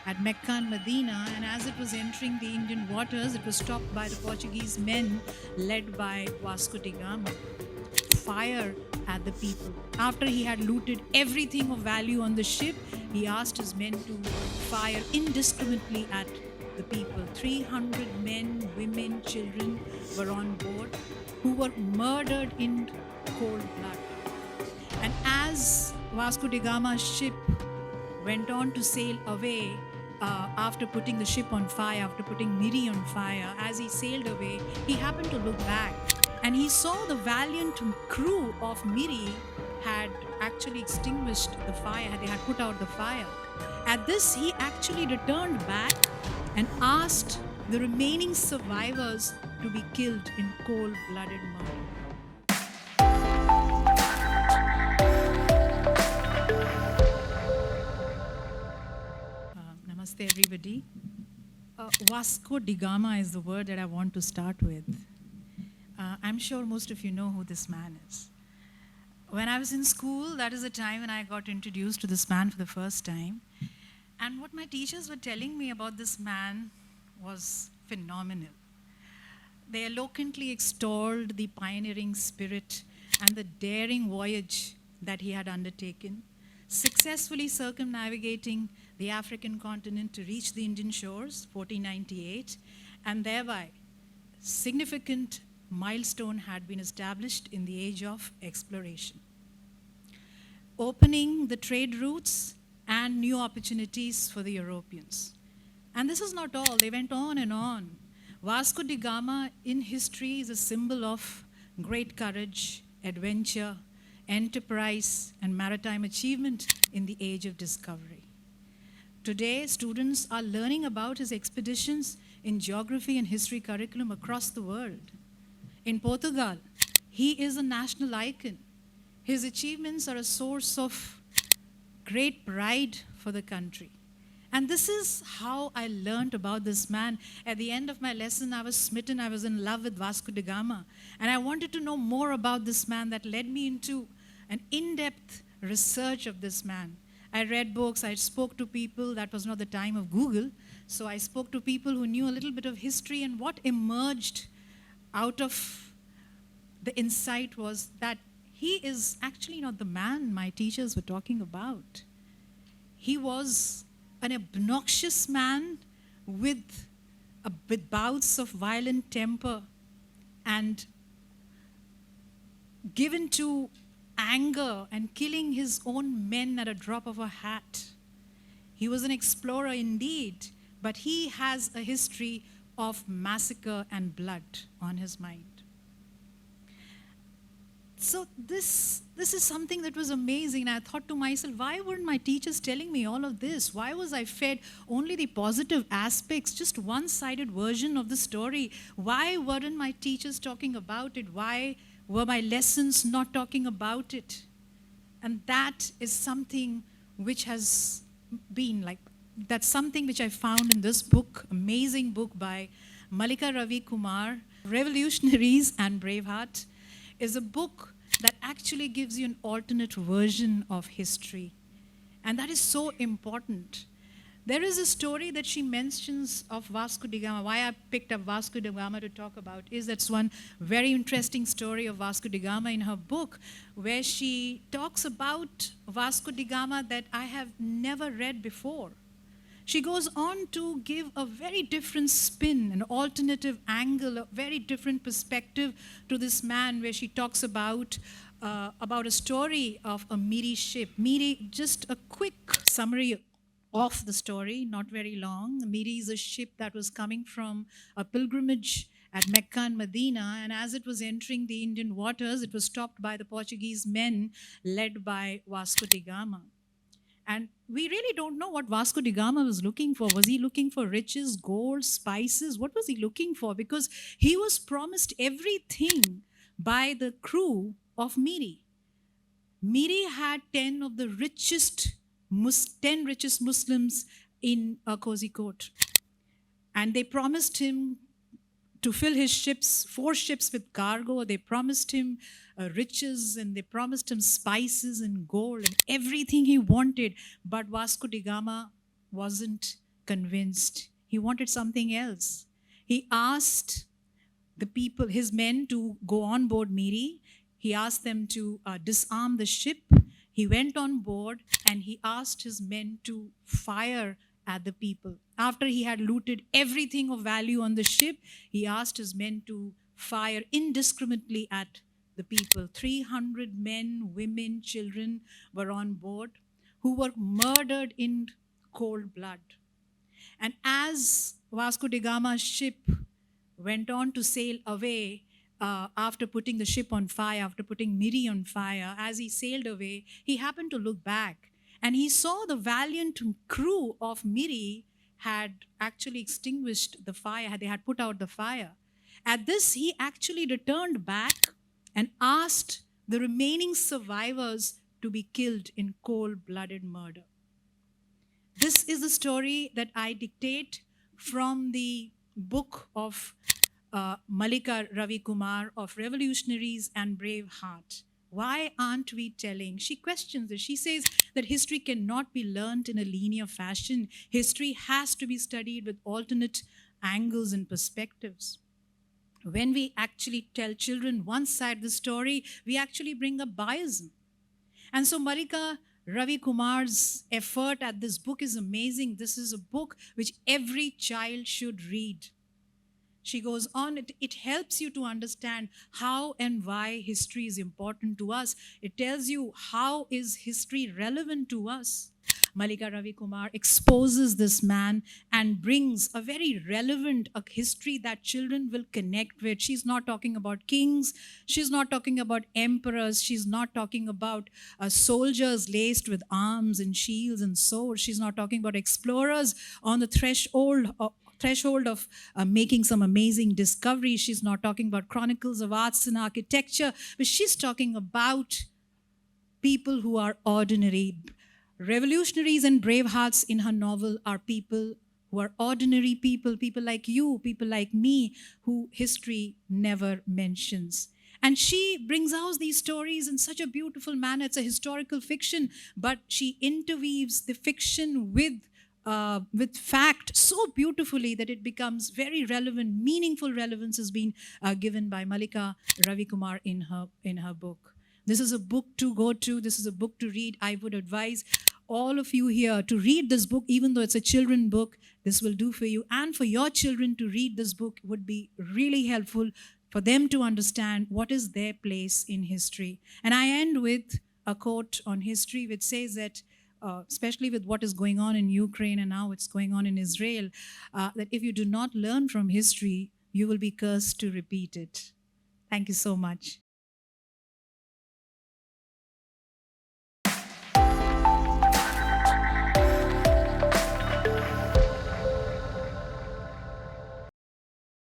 at Mecca and Medina, and as it was entering the Indian waters, it was stopped by the Portuguese men led by Vasco da Gama. Fire at the people. After he had looted everything of value on the ship, he asked his men to fire indiscriminately at the people. 300 men, women, children were on board who were murdered in cold blood. And as Vasco da Gama's ship went on to sail away, after putting the ship on fire, after putting Miri on fire, as he sailed away, he happened to look back and he saw the valiant crew of Miri had actually extinguished the fire, they had put out the fire. At this, he actually returned back and asked the remaining survivors to be killed in cold-blooded murder. Namaste, everybody. Vasco da Gama is the word that I want to start with. I'm sure most of you know who this man is. When I was in school, that is the time when I got introduced to this man for the first time. And what my teachers were telling me about this man was phenomenal. They eloquently extolled the pioneering spirit and the daring voyage that he had undertaken, successfully circumnavigating the African continent to reach the Indian shores, 1498, and thereby significant milestone had been established in the age of exploration, opening the trade routes and new opportunities for the Europeans. And this is not all, they went on and on. Vasco da Gama in history is a symbol of great courage, adventure, enterprise, and maritime achievement in the age of discovery. Today, students are learning about his expeditions in geography and history curriculum across the world. In Portugal, he is a national icon. His achievements are a source of great pride for the country. And this is how I learned about this man. At the end of my lesson, I was smitten. I was in love with Vasco da Gama. And I wanted to know more about this man. That led me into an in-depth research of this man. I read books, I spoke to people. That was not the time of Google. So I spoke to people who knew a little bit of history, and what emerged out of the insight was that he is actually not the man my teachers were talking about. He was an obnoxious man with bouts of violent temper and given to anger and killing his own men at a drop of a hat. He was an explorer indeed, but he has a history of massacre and blood on his mind. So this is something that was amazing. And I thought to myself, why weren't my teachers telling me all of this? Why was I fed only the positive aspects, just one-sided version of the story? Why weren't my teachers talking about it? Why were my lessons not talking about it? And that is something which has been that's something which I found in this book, amazing book by Mallika Ravikumar, Revolutionaries and Bravehearts, is a book that actually gives you an alternate version of history. And that is so important. There is a story that she mentions of Vasco da Gama. Why I picked up Vasco da Gama to talk about is that's one very interesting story of Vasco da Gama in her book, where she talks about Vasco da Gama that I have never read before. She goes on to give a very different spin, an alternative angle, a very different perspective to this man, where she talks about a story of a Miri ship. Miri, just a quick summary of the story, not very long. Miri is a ship that was coming from a pilgrimage at Mecca and Medina, and as it was entering the Indian waters, it was stopped by the Portuguese men led by Vasco da Gama. And we really don't know what Vasco da Gama was looking for. Was he looking for riches, gold, spices? What was he looking for? Because he was promised everything by the crew of Miri. Miri had 10 of the richest 10 richest Muslims in Kozhikode. And they promised him to fill his ships, 4 ships with cargo. They promised him riches, and they promised him spices and gold and everything he wanted. But Vasco da Gama wasn't convinced. He wanted something else. He asked the people, his men, to go on board Miri. He asked them to disarm the ship. He went on board and he asked his men to fire at the people. After he had looted everything of value on the ship, he asked his men to fire indiscriminately at the people. 300 men, women, children were on board who were murdered in cold blood. And as Vasco da Gama's ship went on to sail away, after putting the ship on fire, after putting Miri on fire, as he sailed away, he happened to look back and he saw the valiant crew of Miri had actually extinguished the fire, they had put out the fire. At this, he actually returned back and asked the remaining survivors to be killed in cold-blooded murder. This is the story that I dictate from the book of Mallika Ravikumar of Revolutionaries and Bravehearts. Why aren't we telling? She questions this. She says that history cannot be learned in a linear fashion. History has to be studied with alternate angles and perspectives. When we actually tell children one side of the story, we actually bring up biasm. And so Mallika Ravikumar's effort at this book is amazing. This is a book which every child should read. She goes on, it helps you to understand how and why history is important to us. It tells you how is history relevant to us. Mallika Ravikumar exposes this man and brings a very relevant history that children will connect with. She's not talking about kings. She's not talking about emperors. She's not talking about soldiers laced with arms and shields and swords. She's not talking about explorers on the threshold of making some amazing discoveries. She's not talking about chronicles of arts and architecture, but she's talking about people who are ordinary. Revolutionaries and Bravehearts in her novel are people who are ordinary people, people like you, people like me, who history never mentions. And she brings out these stories in such a beautiful manner. It's a historical fiction, but she interweaves the fiction with fact so beautifully that it becomes very relevant. Meaningful relevance has been given by Mallika Ravikumar in her book. This is a book to go to. This is a book to read. I would advise all of you here to read this book, even though it's a children's book. This will do for you. And for your children to read this book would be really helpful for them to understand what is their place in history. And I end with a quote on history which says that, especially with what is going on in Ukraine and now what's going on in Israel, that if you do not learn from history, you will be cursed to repeat it. Thank you so much.